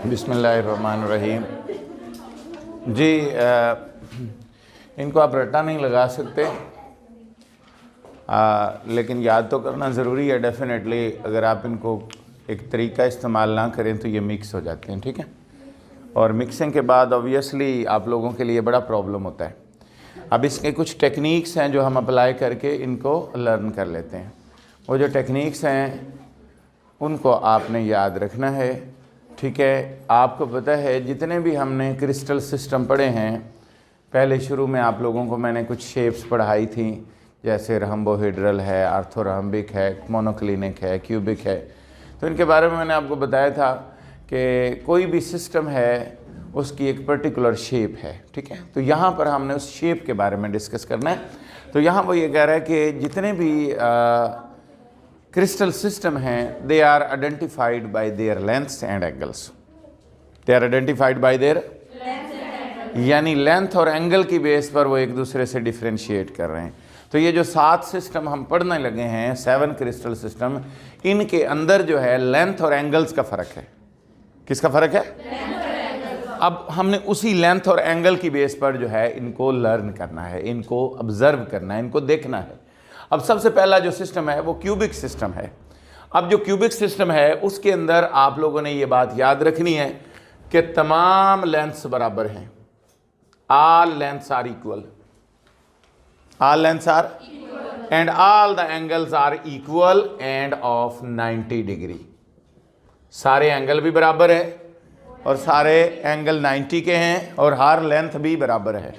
बिस्मिल्लाहिर्रहमानिर्रहीम। जी इनको आप रट्टा नहीं लगा सकते, लेकिन याद तो करना ज़रूरी है डेफिनेटली। अगर आप इनको एक तरीका इस्तेमाल ना करें तो ये मिक्स हो जाते हैं, ठीक है। और मिक्सिंग के बाद ऑब्वियसली आप लोगों के लिए बड़ा प्रॉब्लम होता है। अब इसके कुछ टेक्निक्स हैं जो हम अप्लाई करके इनको लर्न कर लेते हैं। वो जो टेक्निक्स हैं उनको आपने याद रखना है, ठीक है। आपको पता है जितने भी हमने क्रिस्टल सिस्टम पढ़े हैं, पहले शुरू में आप लोगों को मैंने कुछ शेप्स पढ़ाई थी, जैसे रहम्बोहेड्रल है, आर्थोरहम्बिक है, मोनोक्लिनिक है, क्यूबिक है। तो इनके बारे में मैंने आपको बताया था कि कोई भी सिस्टम है उसकी एक पर्टिकुलर शेप है, ठीक है। तो यहाँ पर हमने उस शेप के बारे में डिस्कस करना है। तो यहाँ वो ये कह रहा है कि जितने भी क्रिस्टल सिस्टम हैं, they are identified by their lengths and angles. They are identified by their, यानी लेंथ और एंगल की बेस पर वो एक दूसरे से डिफ्रेंशिएट कर रहे हैं। तो ये जो 7 सिस्टम हम पढ़ने लगे हैं, 7 क्रिस्टल सिस्टम, इनके अंदर जो है लेंथ और एंगल्स का फ़र्क है। किसका फ़र्क है? अब हमने उसी लेंथ और एंगल की बेस पर जो है इनको लर्न करना है, इनको ऑब्जर्व करना है, इनको देखना है। अब सबसे पहला जो सिस्टम है वो क्यूबिक सिस्टम है। अब जो क्यूबिक सिस्टम है उसके अंदर आप लोगों ने ये बात याद रखनी है कि तमाम लेंथ्स बराबर हैं। All lengths are equal, all lengths are and all the angles are equal and of 90 degree. सारे एंगल भी बराबर है और सारे एंगल 90 के हैं और हर लेंथ भी बराबर है।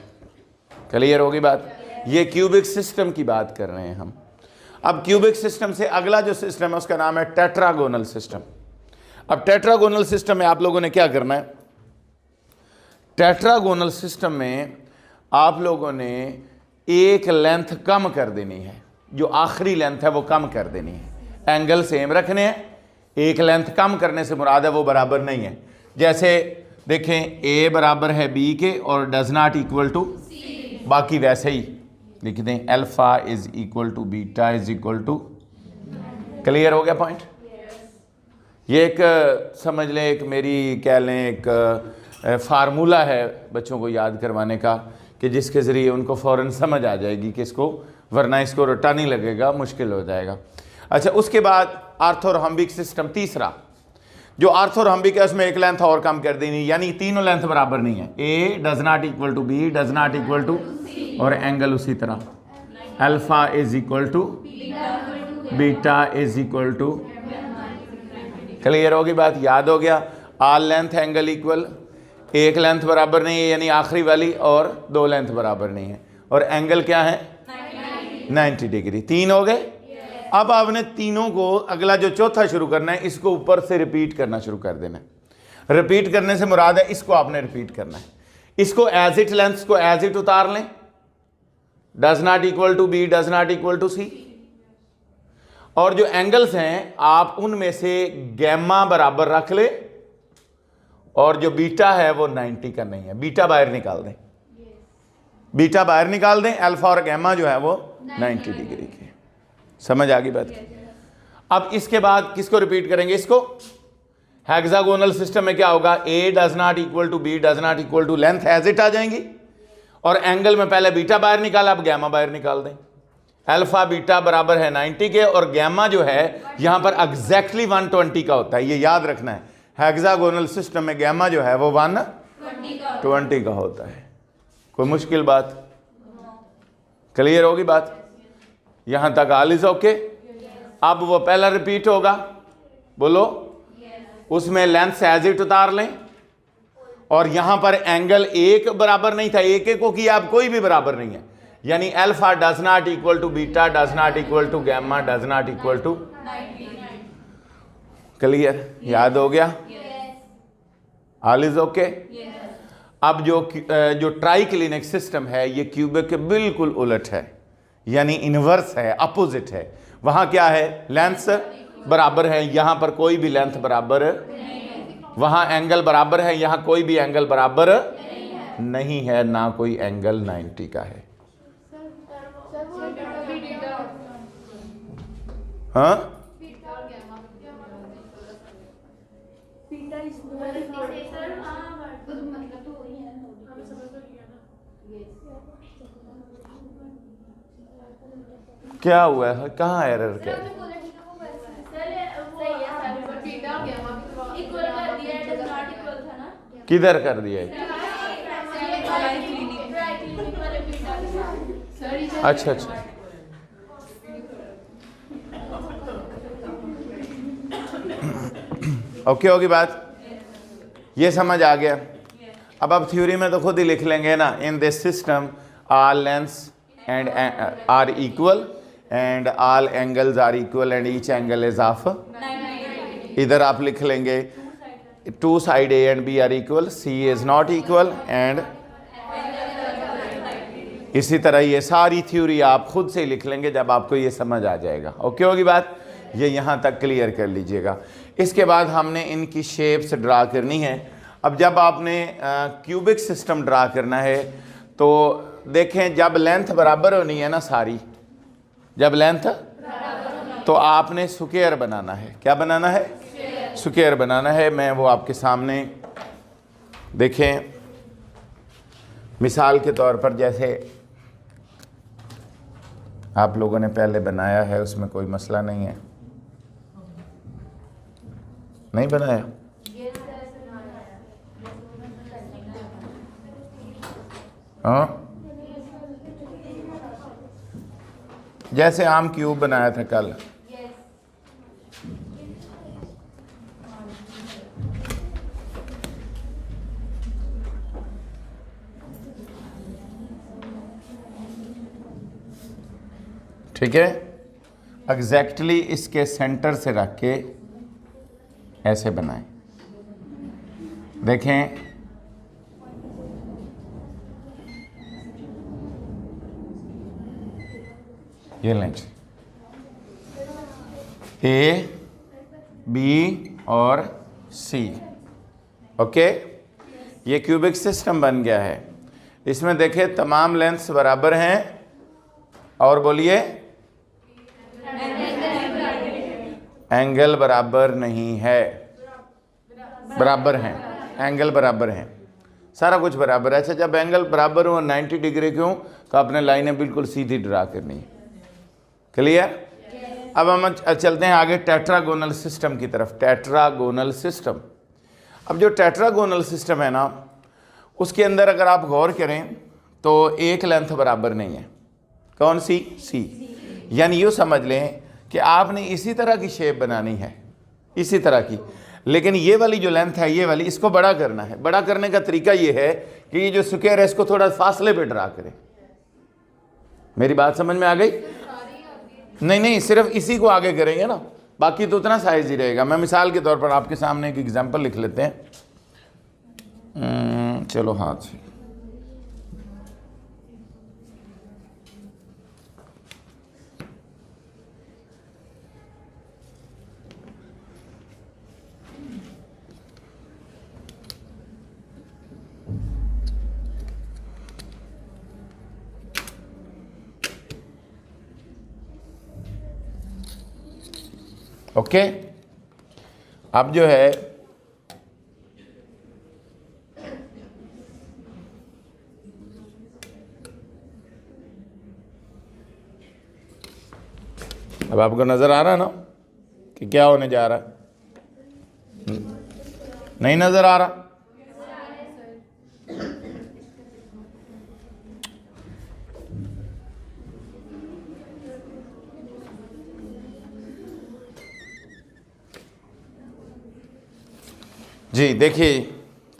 क्लियर होगी बात? ये क्यूबिक सिस्टम की बात कर रहे हैं हम। अब क्यूबिक सिस्टम से अगला जो सिस्टम है उसका नाम है टेट्रागोनल सिस्टम। अब टेट्रागोनल सिस्टम में आप लोगों ने क्या करना है? टेट्रागोनल सिस्टम में आप लोगों ने एक लेंथ कम कर देनी है, जो आखिरी लेंथ है वो कम कर देनी है। एंगल सेम रखने हैं, एक लेंथ कम करने से मुराद है वो बराबर नहीं है। जैसे देखें ए बराबर है बी के और डज नॉट इक्वल टू, बाकी वैसे ही लिख दें alpha is equal to beta is equal to. Clear हो गया पॉइंट? ये एक समझ लें, एक मेरी कह लें एक फार्मूला है बच्चों को याद करवाने का, कि जिसके ज़रिए उनको फ़ौरन समझ आ जाएगी कि इसको, वरना इसको रट्टा नहीं लगेगा, मुश्किल हो जाएगा। अच्छा, उसके बाद आर्थोरहम्बिक सिस्टम तीसरा, जो आर्थोरहम्बिक है उसमें एक लेंथ और कम कर देनी, यानी तीनों लेंथ बराबर नहीं है। A does not equal to B does not equal to, और एंगल उसी तरह alpha is equal to beta is equal to. Clear होगी बात? याद हो गया? ऑल लेंथ एंगल इक्वल, एक लेंथ बराबर नहीं है यानी आखिरी वाली, और 2 लेंथ बराबर नहीं है, और एंगल क्या है? 90 डिग्री। 3 हो गए। अब आपने तीनों को, अगला जो चौथा शुरू करना है, इसको ऊपर से रिपीट करना शुरू कर देना है। रिपीट करने से मुराद है इसको आपने रिपीट करना है। इसको एज इट, लेंथ को एज इट उतार लें, does not equal to B does not equal to C. और जो एंगल्स हैं आप उनमें से गैमा बराबर रख ले, और जो बीटा है वो 90 का नहीं है, बीटा बाहर निकाल दें, बीटा बाहर निकाल दें। अल्फा और गैमा जो है वो 90 डिग्री के। समझ आ गई बात? अब इसके बाद किसको रिपीट करेंगे? इसको। हेक्सागोनल सिस्टम में क्या होगा? A does not equal to B does not equal to, length as it आ जाएंगी, और एंगल में पहले बीटा बाहर निकाला, अब गैमा बाहर निकाल दें। अल्फा बीटा बराबर है 90 के, और गैमा जो है यहां पर एग्जैक्टली 120 का होता है, ये याद रखना है। हेक्सागोनल सिस्टम में गैमा जो है वो 120 का होता है। कोई मुश्किल बात? क्लियर होगी बात? यहां तक ऑल इज ओके। अब वो पहला रिपीट होगा, बोलो। उसमें लेंथ एज इट उतार लें, और यहां पर एंगल एक बराबर नहीं था, एक एक को किया, अब कोई भी बराबर नहीं है, यानी alpha does not equal to beta does not equal to gamma does not equal to. Clear? याद हो गया? All is okay. अब जो ट्राइक्लिनिक सिस्टम है ये क्यूबिक के बिल्कुल उलट है, यानी इनवर्स है, अपोजिट है। वहां क्या है? लेंथ बराबर है, यहां पर कोई भी लेंथ बराबर, वहां एंगल बराबर है, यहां कोई भी एंगल बराबर नहीं है, ना कोई एंगल 90 का है। हाँ क्या हुआ है, कहाँ एरर क्या है? किधर कर दिया है? अच्छा अच्छा, ओके होगी बात, ये समझ आ गया। अब आप थ्योरी में तो खुद ही लिख लेंगे ना, in this system all lengths and are equal and all angles are equal and each angle is of. इधर आप लिख लेंगे two side A and B are equal, C is not equal and इसी तरह ये सारी थ्योरी आप खुद से लिख लेंगे जब आपको ये समझ आ जाएगा। ओके होगी बात, ये यहाँ तक क्लियर कर लीजिएगा। इसके बाद हमने इनकी शेप्स ड्रा करनी है। अब जब आपने क्यूबिक सिस्टम ड्रा करना है तो देखें, जब लेंथ बराबर होनी है ना सारी, जब लेंथ तो आपने स्क्वायर बनाना है। क्या बनाना है? स्क्वायर बनाना है। मैं वो आपके सामने देखें, मिसाल के तौर पर जैसे आप लोगों ने पहले बनाया है, उसमें कोई मसला नहीं है। नहीं बनाया? हाँ, जैसे आम क्यूब बनाया था कल। ठीक है, एग्जैक्टली इसके सेंटर से रख के ऐसे बनाएं। देखें, ये लें ए बी और सी। ओके, ये क्यूबिक सिस्टम बन गया है। इसमें देखें तमाम लेंथ्स बराबर हैं और बोलिए एंगल बराबर नहीं है, बराबर हैं, एंगल बराबर हैं, सारा कुछ बराबर है। अच्छा, जब एंगल बराबर हो 90 डिग्री क्यों, तो आपने लाइनें बिल्कुल सीधी ड्रा करनी है। क्लियर? अब हम चलते हैं आगे टेट्रागोनल सिस्टम की तरफ। टेट्रागोनल सिस्टम, अब जो टेट्रागोनल सिस्टम है ना, उसके अंदर अगर आप गौर करें तो एक लेंथ बराबर नहीं है। कौन सी? सी। यानी यूँ समझ लें कि आपने इसी तरह की शेप बनानी है, इसी तरह की, लेकिन ये वाली जो लेंथ है, ये वाली, इसको बड़ा करना है। बड़ा करने का तरीका ये है कि ये जो स्क्वायर है इसको थोड़ा फासले पे ड्रा करें। मेरी बात समझ में आ गई? नहीं नहीं, सिर्फ इसी को आगे करेंगे ना, बाकी तो उतना साइज ही रहेगा। मैं मिसाल के तौर पर आपके सामने एक एग्जांपल लिख लेते हैं। चलो हाथ से, ओके। अब जो है अब आपको नजर आ रहा है ना कि क्या होने जा रहा है? नहीं नजर आ रहा? जी देखिए,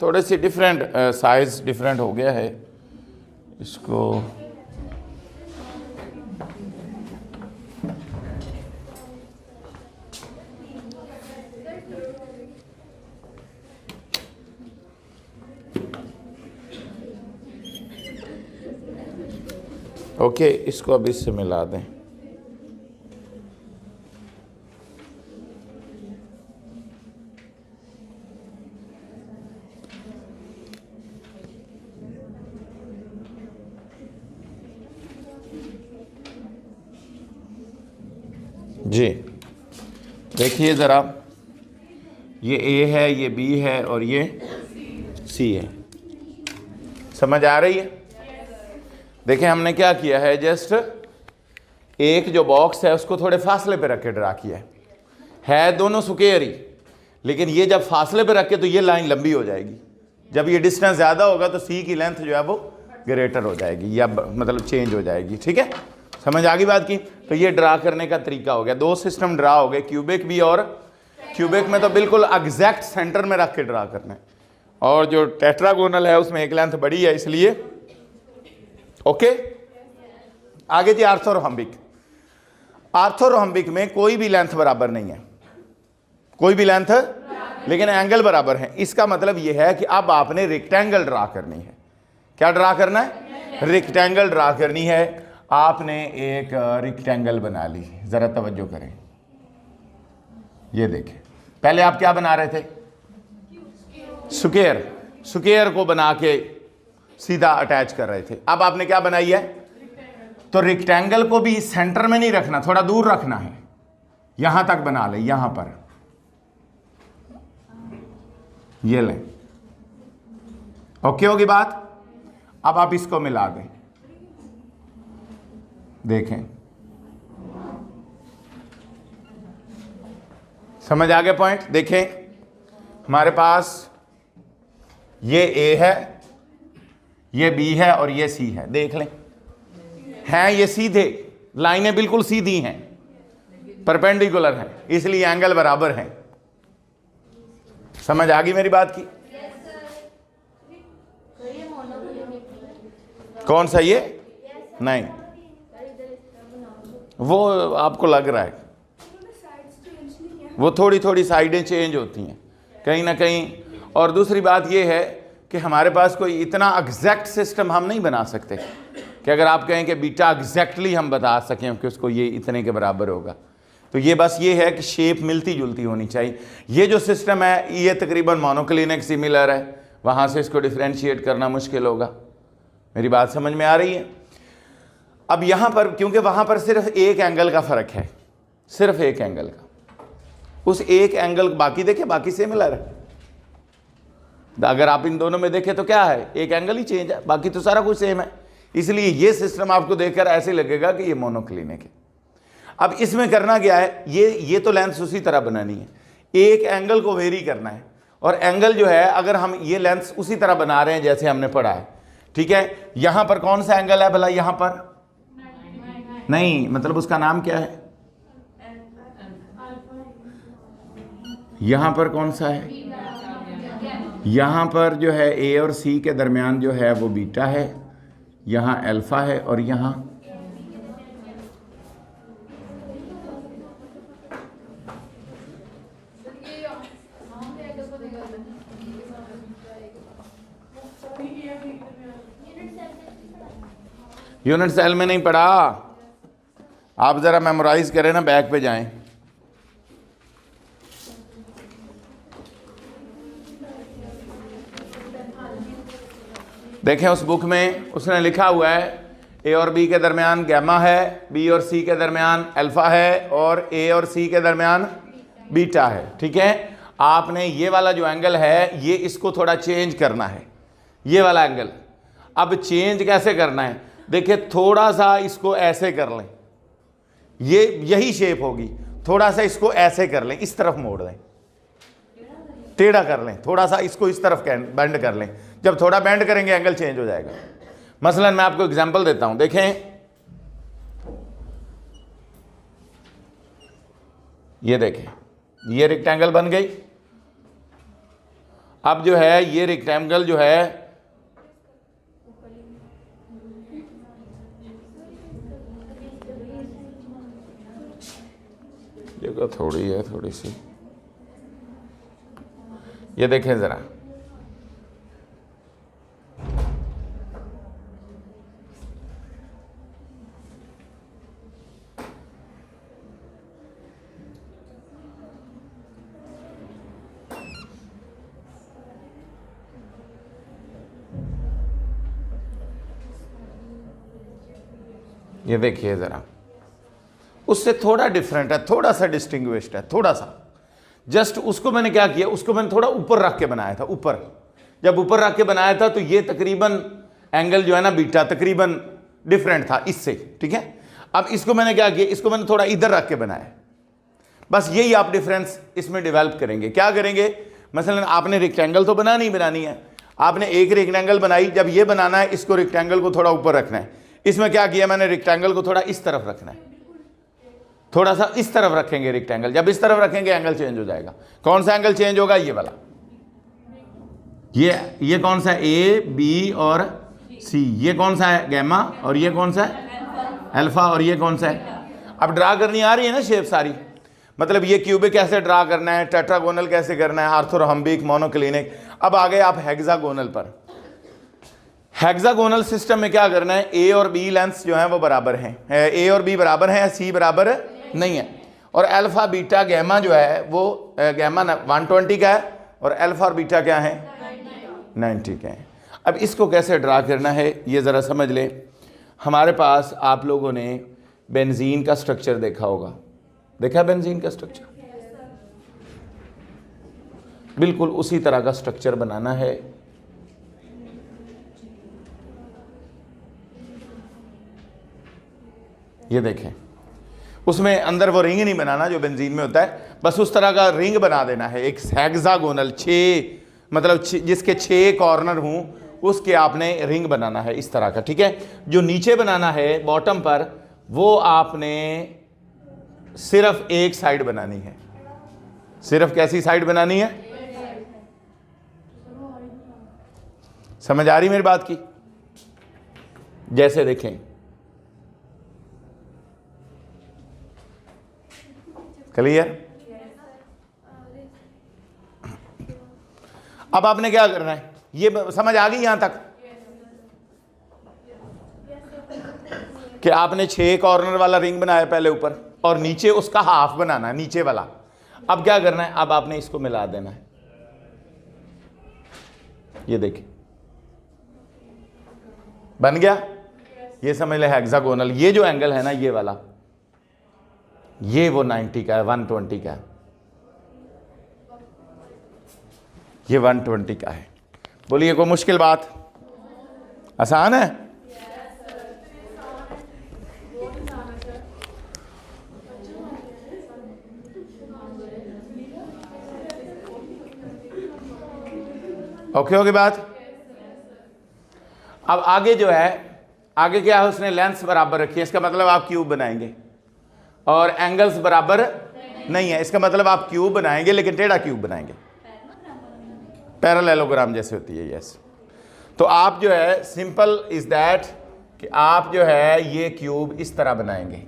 थोड़े से डिफरेंट साइज डिफरेंट हो गया है इसको। ओके, इसको अब इससे मिला दें। जी देखिए ज़रा, ये ए है, ये बी है और ये सी है। समझ आ रही है? देखिए हमने क्या किया है, जस्ट एक जो बॉक्स है उसको थोड़े फासले पे रख के ड्रा किया है दोनों स्क्वायर ही, लेकिन ये जब फासले पे रखे तो ये लाइन लंबी हो जाएगी, जब ये डिस्टेंस ज़्यादा होगा तो सी की लेंथ जो है वो ग्रेटर हो जाएगी या मतलब चेंज हो जाएगी। ठीक है, समझ आ गई बात की? तो ये ड्रा करने का तरीका हो गया। दो सिस्टम ड्रा हो गए, क्यूबिक भी, और क्यूबिक में तो बिल्कुल एग्जैक्ट सेंटर में रख के ड्रा करना है, और जो टेट्रागोनल है उसमें एक लेंथ बड़ी है इसलिए। ओके, आगे जी आर्थोरोम्बिक। आर्थोरोम्बिक में कोई भी लेंथ बराबर नहीं है, कोई भी लेंथ, लेकिन एंगल बराबर है। इसका मतलब यह है कि अब आपने रेक्टेंगल ड्रा करनी है। क्या ड्रा करना है? रेक्टेंगल ड्रा करनी है। आपने एक रेक्टेंगल बना ली, जरा तवज्जो करें, ये देखें। पहले आप क्या बना रहे थे? स्क्वायर, स्क्वायर को बना के सीधा अटैच कर रहे थे। अब आपने क्या बनाई है? तो रेक्टेंगल को भी सेंटर में नहीं रखना, थोड़ा दूर रखना है, यहां तक बना ले, यहां पर ये लें। ओके होगी बात? अब आप इसको मिला दें, देखें, समझ आ गया पॉइंट? देखें हमारे पास ये ए है, ये बी है और ये सी है। देख लें, हैं ये सीधे, लाइनें बिल्कुल सीधी हैं, परपेंडिकुलर हैं, इसलिए एंगल बराबर है। समझ आ गई मेरी बात की? कौन सा ये? नहीं, वो आपको लग रहा है, वो थोड़ी थोड़ी साइडें चेंज होती हैं कहीं ना कहीं। और दूसरी बात ये है कि हमारे पास कोई इतना एग्जैक्ट सिस्टम हम नहीं बना सकते कि अगर आप कहें कि बीटा एग्जैक्टली हम बता सकें कि उसको ये इतने के बराबर होगा। तो ये बस ये है कि शेप मिलती जुलती होनी चाहिए। ये जो सिस्टम है ये तकरीबन मोनोक्लिनिक सिमिलर है, वहाँ से इसको डिफ्रेंशिएट करना मुश्किल होगा। मेरी बात समझ में आ रही है? अब यहाँ पर क्योंकि वहाँ पर सिर्फ एक एंगल का फ़र्क है, सिर्फ एक एंगल का, उस एक एंगल, बाकी देखें बाकी सिमिलर है। अगर आप इन दोनों में देखें तो क्या है, एक एंगल ही चेंज है, बाकी तो सारा कुछ सेम है। इसलिए ये सिस्टम आपको देखकर ऐसे लगेगा कि ये मोनोक्लिनिक है। अब इसमें करना क्या है, ये तो लेंथ उसी तरह बनानी है, एक एंगल को वेरी करना है। और एंगल जो है, अगर हम ये लेंथ उसी तरह बना रहे हैं जैसे हमने पढ़ा है, ठीक है। यहां पर कौन सा एंगल है भला? यहां पर नहीं, मतलब उसका नाम क्या है? यहां पर कौन सा है? यहां पर जो है ए और सी के दरमियान जो है वो बीटा है, यहां अल्फा है और यहां यूनिट सेल में नहीं पढ़ा। आप ज़रा मेमोराइज करें ना, बैक पे जाएं। देखें उस बुक में उसने लिखा हुआ है ए और बी के दरमियान गैमा है, बी और सी के दरमियान अल्फा है और ए और सी के दरमियान बीटा है। ठीक है, आपने ये वाला जो एंगल है ये इसको थोड़ा चेंज करना है, ये वाला एंगल। अब चेंज कैसे करना है? देखिए थोड़ा सा इसको ऐसे कर लें, ये यही शेप होगी। थोड़ा सा इसको ऐसे कर लें, इस तरफ मोड़ लें, टेढ़ा कर लें, थोड़ा सा इसको इस तरफ बेंड कर लें। जब थोड़ा बेंड करेंगे एंगल चेंज हो जाएगा। मसलन मैं आपको एग्जांपल देता हूं, देखें, ये देखें, ये रेक्टेंगल बन गई। अब जो है ये रेक्टेंगल जो है जगह थोड़ी है, थोड़ी सी, ये देखें जरा, ये देखिए ज़रा, उससे थोड़ा डिफरेंट है, थोड़ा सा डिस्टिंग्विश्ड है, थोड़ा सा। जस्ट उसको मैंने क्या किया, उसको मैंने थोड़ा ऊपर रख के बनाया था। ऊपर, जब ऊपर रख के बनाया था तो ये तकरीबन एंगल जो है ना बीटा तकरीबन डिफरेंट था इससे, ठीक है। अब इसको मैंने क्या किया, इसको मैंने थोड़ा इधर रख के बनाया। बस यही आप डिफरेंस इसमें डेवलप करेंगे। क्या करेंगे, मसलन आपने रेक्टेंगल तो बनानी है, आपने एक रेक्टेंगल बनाई, जब ये बनाना है इसको रेक्टेंगल को थोड़ा ऊपर रखना है। इसमें क्या किया मैंने, रेक्टेंगल को थोड़ा इस तरफ रखना है, थोड़ा सा इस तरफ रखेंगे रेक्टेंगल। जब इस तरफ रखेंगे एंगल चेंज हो जाएगा। कौन सा एंगल चेंज होगा, ये वाला। ये कौन सा, ए बी और सी। ये कौन सा है, गैमा। और ये कौन सा है, अल्फा। और ये कौन सा है। अब ड्रा करनी आ रही है ना शेप सारी, मतलब ये क्यूबिक कैसे ड्रा करना है, टेट्रागोनल कैसे करना है, आर्थोरहम्बिक, मोनोक्लिनिक। अब आ गए आप हेक्सागोनल पर। हेक्सागोनल सिस्टम में क्या करना है, ए और बी लेंथ्स जो है वो बराबर हैं। ए और बी बराबर हैं, सी बराबर नहीं है। और अल्फा बीटा गैमा जो है वो गैमा 120 का है और अल्फा और बीटा क्या है, 90 का है। अब इसको कैसे ड्रा करना है ये ज़रा समझ लें। हमारे पास आप लोगों ने बेंजीन का स्ट्रक्चर देखा होगा, देखा बेंजीन का स्ट्रक्चर, बिल्कुल उसी तरह का स्ट्रक्चर बनाना है। ये देखें, उसमें अंदर वो रिंग नहीं बनाना जो बेंजीन में होता है, बस उस तरह का रिंग बना देना है, एक हेक्सागोनल, 6 मतलब जिसके 6 कॉर्नर हों उसके आपने रिंग बनाना है इस तरह का, ठीक है। जो नीचे बनाना है बॉटम पर, वो आपने सिर्फ एक साइड बनानी है। सिर्फ कैसी साइड बनानी है, समझ आ रही मेरी बात की। जैसे देखें, क्लियर। अब आपने क्या करना है, ये समझ आ गई यहां तक कि आपने 6 कॉर्नर वाला रिंग बनाया पहले ऊपर, और नीचे उसका हाफ बनाना है, नीचे वाला। अब क्या करना है, अब आपने इसको मिला देना है। ये देखिए बन गया, ये समझ ले हेक्सागोनल। ये जो एंगल है ना ये वाला, ये वो 90 का है, 120 का है, ये 120 का है। बोलिए कोई मुश्किल बात, आसान है। ओके होगी बात। अब आगे जो है, आगे क्या है, उसने लेंथ्स बराबर रखी है, इसका मतलब आप क्यूब बनाएंगे। और एंगल्स बराबर नहीं है, इसका मतलब आप क्यूब बनाएंगे लेकिन टेढ़ा क्यूब बनाएंगे, पैरेललोग्राम जैसे होती है। यस, तो आप जो है सिंपल इज दैट कि आप जो है ये क्यूब इस तरह बनाएंगे।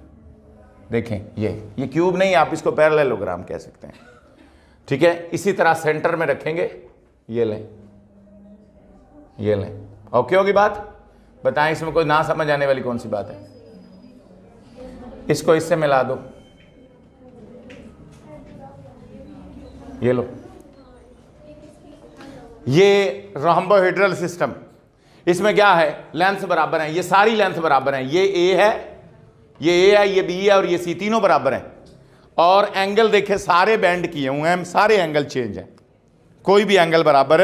देखें ये क्यूब नहीं, आप इसको पैरेललोग्राम कह सकते हैं, ठीक है। इसी तरह सेंटर में रखेंगे, ये लें, ये लें। ओके होगी बात। बताएं इसमें कोई ना समझ आने वाली कौन सी बात है। इसको इससे मिला दो, ये लो, ये रोम्बोहेड्रल सिस्टम। इसमें क्या है, लेंथ बराबर हैं, ये सारी लेंथ बराबर हैं। ये ए है, ये बी है और ये सी, तीनों बराबर हैं। और एंगल देखे सारे बेंड किए हुए हैं, सारे एंगल चेंज हैं, कोई भी एंगल बराबर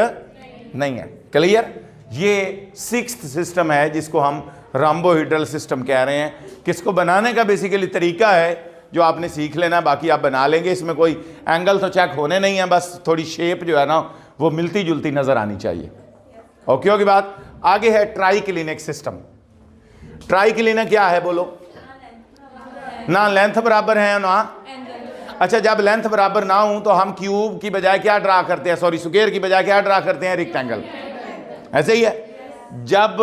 नहीं है। क्लियर। ये 6th सिस्टम है जिसको हम रोम्बोहेड्रल सिस्टम कह रहे हैं। किसको बनाने का बेसिकली तरीका है जो आपने सीख लेना, बाकी आप बना लेंगे। इसमें कोई एंगल तो चेक होने नहीं है, बस थोड़ी शेप जो है ना वो मिलती जुलती नजर आनी चाहिए। ओके होगी बात। आगे है ट्राइक्लिनिक सिस्टम। ट्राइक्लिनिक क्या है बोलो, ना लेंथ बराबर है ना। अच्छा, जब लेंथ बराबर ना हो तो हम क्यूब की बजाय क्या ड्रा करते हैं, सॉरी स्क्वायर की बजाय क्या ड्रा करते हैं, रेक्टेंगल। ऐसे ही है, जब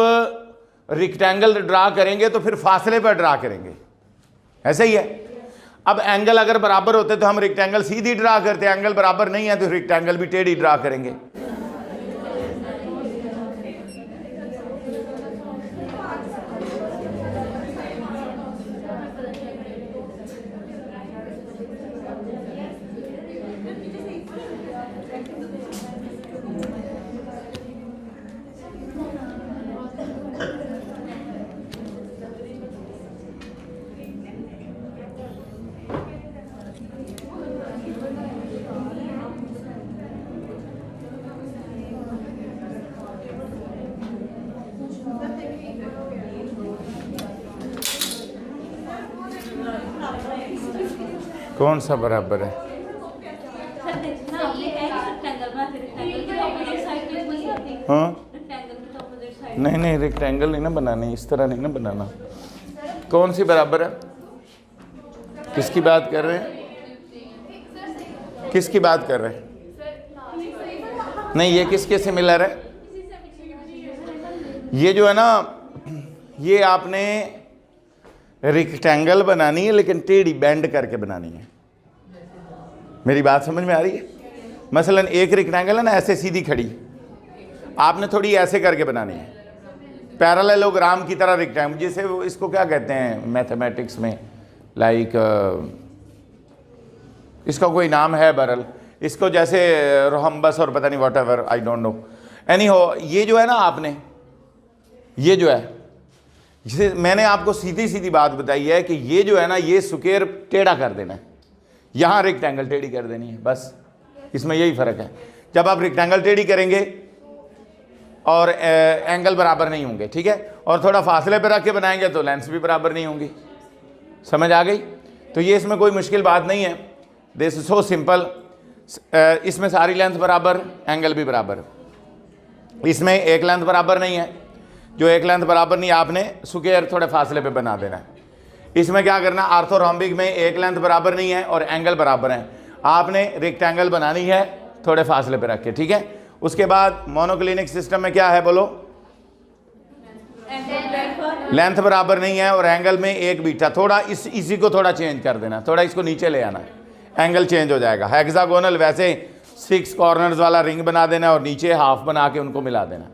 रेक्टेंगल ड्रा करेंगे तो फिर फासले पर ड्रा करेंगे, ऐसे ही है। अब एंगल अगर बराबर होते तो हम रेक्टेंगल सीधी ड्रा करते, एंगल बराबर नहीं है तो रेक्टेंगल भी टेढ़ी ड्रा करेंगे। कौन सा बराबर है? हाँ नहीं नहीं, रेक्टेंगल नहीं ना बनानी, इस तरह नहीं ना बनाना। कौन सी बराबर है? किसकी बात कर रहे हैं? किसकी बात कर रहे हैं? नहीं, ये किसके सिमिलर है? ये जो है ना, ये आपने रेक्टेंगल बनानी है लेकिन टेढ़ी बेंड करके बनानी है। मेरी बात समझ में आ रही है? मसलन एक रेक्टेंगल है ना ऐसे सीधी खड़ी, आपने थोड़ी ऐसे करके बनानी है, पैरेललोग्राम की तरह रेक्टेंगल, जैसे वो इसको क्या कहते हैं मैथमेटिक्स में, लाइक इसका कोई नाम है बरल, इसको जैसे रोहम्बस और पता नहीं what ever, I don't know. Any हो, ये जो है ना आपने, ये जो है, जिसे मैंने आपको सीधी सीधी बात बताई है कि ये जो है ना, ये स्क्वायर टेढ़ा कर देना है, यहाँ रेक्टेंगल टेढ़ी कर देनी है, बस इसमें यही फ़र्क है। जब आप रेक्टेंगल टेढ़ी करेंगे और एंगल बराबर नहीं होंगे, ठीक है, और थोड़ा फासले पर रख के बनाएंगे तो लेंस भी बराबर नहीं होंगी। समझ आ गई? तो ये इसमें कोई मुश्किल बात नहीं है, दिस इज सो सिंपल। इसमें सारी लेंथ बराबर, एंगल भी बराबर। इसमें एक लेंथ बराबर नहीं है, जो एक लेंथ बराबर नहीं, आपने स्क्वायर थोड़े फासले पे बना देना है। इसमें क्या करना, आर्थोरोम्बिक में एक लेंथ बराबर नहीं है और एंगल बराबर है, आपने रेक्टेंगल बनानी है थोड़े फासले पे रख के, ठीक है। उसके बाद मोनोक्लिनिक सिस्टम में क्या है बोलो, लेंथ बराबर नहीं है और एंगल में एक बीटा, थोड़ा इसी को थोड़ा चेंज कर देना, थोड़ा इसको नीचे ले आना, एंगल चेंज हो जाएगा। हेक्सागोनल वैसे 6 कॉर्नर्स वाला रिंग बना देना और नीचे हाफ बना के उनको मिला देना,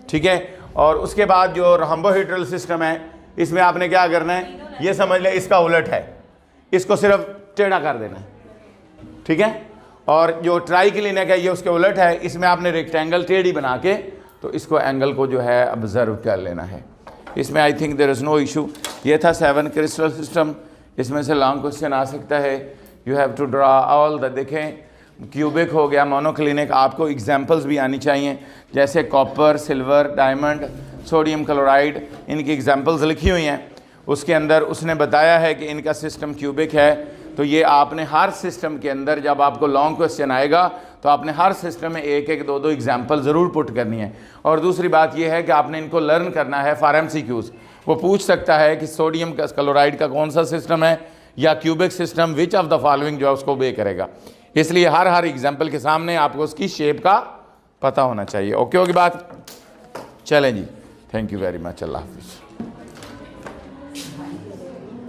ठीक है। और उसके बाद जो रोम्बोहेड्रल सिस्टम है, इसमें आपने क्या करना है, ये समझ लें इसका उलट है, इसको सिर्फ टेढ़ा कर देना है, ठीक है। और जो ट्राइक्लिनिक है ये उसके उलट है, इसमें आपने रेक्टेंगल टेढ़ी बना के तो इसको एंगल को जो है ऑब्जर्व कर लेना है। इसमें I think there is no issue. ये था 7 क्रिस्टल सिस्टम। इसमें से लॉन्ग क्वेश्चन आ सकता है, you have to draw all the, देखें क्यूबिक हो गया, मोनोक्लिनिक, आपको एग्जांपल्स भी आनी चाहिए, जैसे copper, silver, diamond, sodium chloride, इनकी एग्जांपल्स लिखी हुई हैं। उसके अंदर उसने बताया है कि इनका सिस्टम क्यूबिक है, तो ये आपने हर सिस्टम के अंदर जब आपको लॉन्ग क्वेश्चन आएगा तो आपने हर सिस्टम में एक एक दो एग्जांपल ज़रूर पुट करनी है। और दूसरी बात यह है कि आपने इनको लर्न करना है फॉर MCQs। वो पूछ सकता है कि सोडियम क्लोराइड का कौन सा सिस्टम है या cubic system, which of the following जो है उसको ओबे करेगा। इसलिए हर एग्जाम्पल के सामने आपको उसकी शेप का पता होना चाहिए। ओके होगी बात? चलें जी, थैंक यू वेरी मच, अल्लाह हाफिज़।